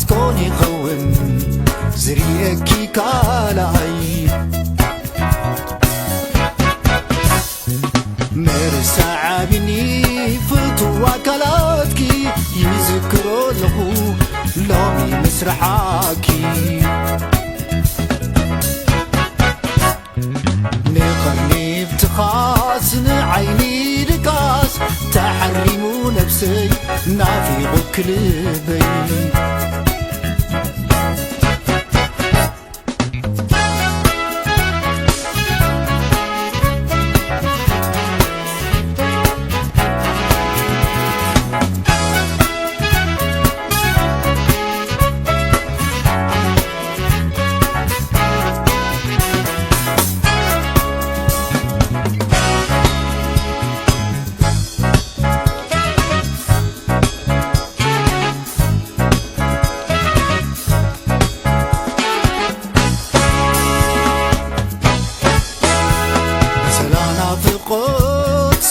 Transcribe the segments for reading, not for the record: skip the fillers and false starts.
مسكوني خون زريكي كالاي مرسى عابني فتوى كالاتكي يذكروا له لومي مسرحاكي نقرني بتخاص عيني لكاس تحرموا نفسي نافي قلبي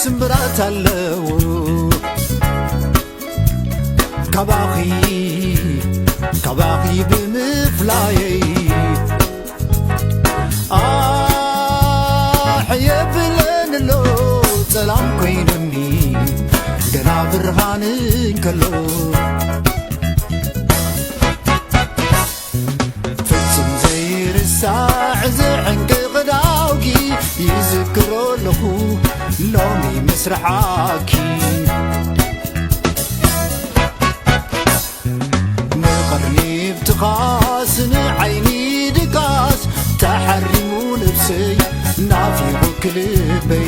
سمبرات اللو كباخي بمفلاي حيب لنلو سلام كوينمي قنا برهان كلو فتسم زير الساعة زعنك غداوكي يذكروا له لومي مسرحاكي نقرني بتخاس عيني دقاس تحرموا نفسي نافي قلبي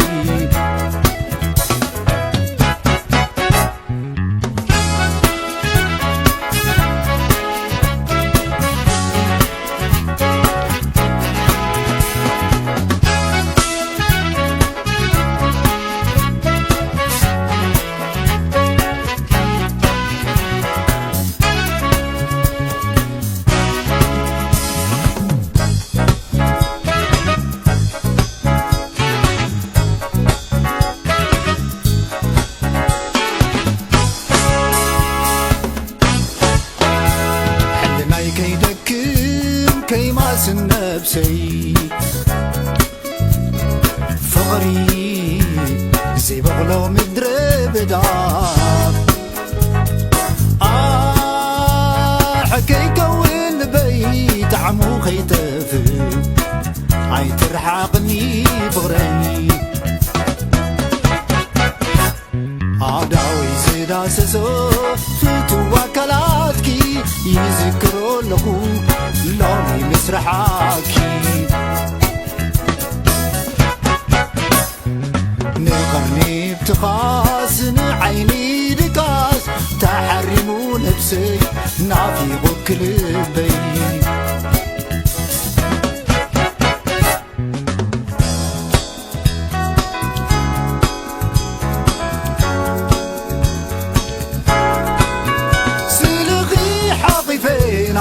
كيماس النفسي فغري زي بغلو مدرب دار حكي كون بيت عمو خيتف عي ترحقني بغري عداوي زيدا سسو فتوى كلاتكي يذكروا له لومي مسرحاكي نقرني بتخاس عيني دقاس تحرموا نفسي نافي قلبي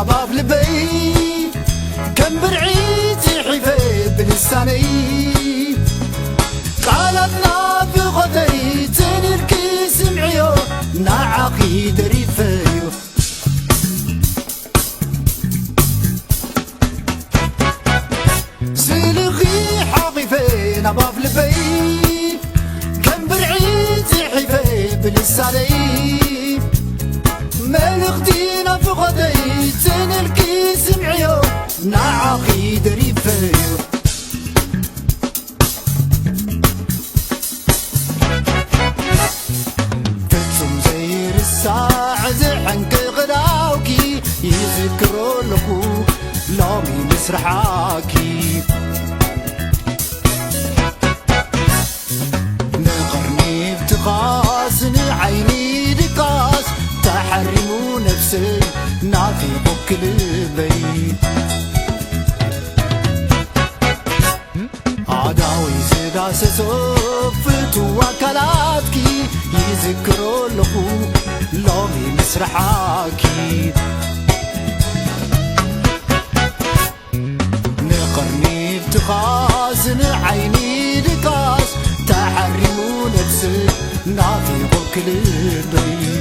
باب لبي كم برعيتي حفي بلساني قالتنا في غدي تنركي سمعيو نعاقي دريفيو سلغي حاقفين باب لبي كم برعيتي حفي بلساني ملغدينا في غدي تنلكي سمعيو نعاقي دريفيو تتسم زير الساعة زحنك غداوكي يذكروا لكو لومي مسرحاكي نقرني بتقاس عيني دقاس تحرموا نفسي نافي قلبي عداوي زيدا سسوفتوا كلاتكي يذكروا له لومي مسرحاكي نقرني بتخاس عيني دقاس تحرموا نفسي نافي قلبي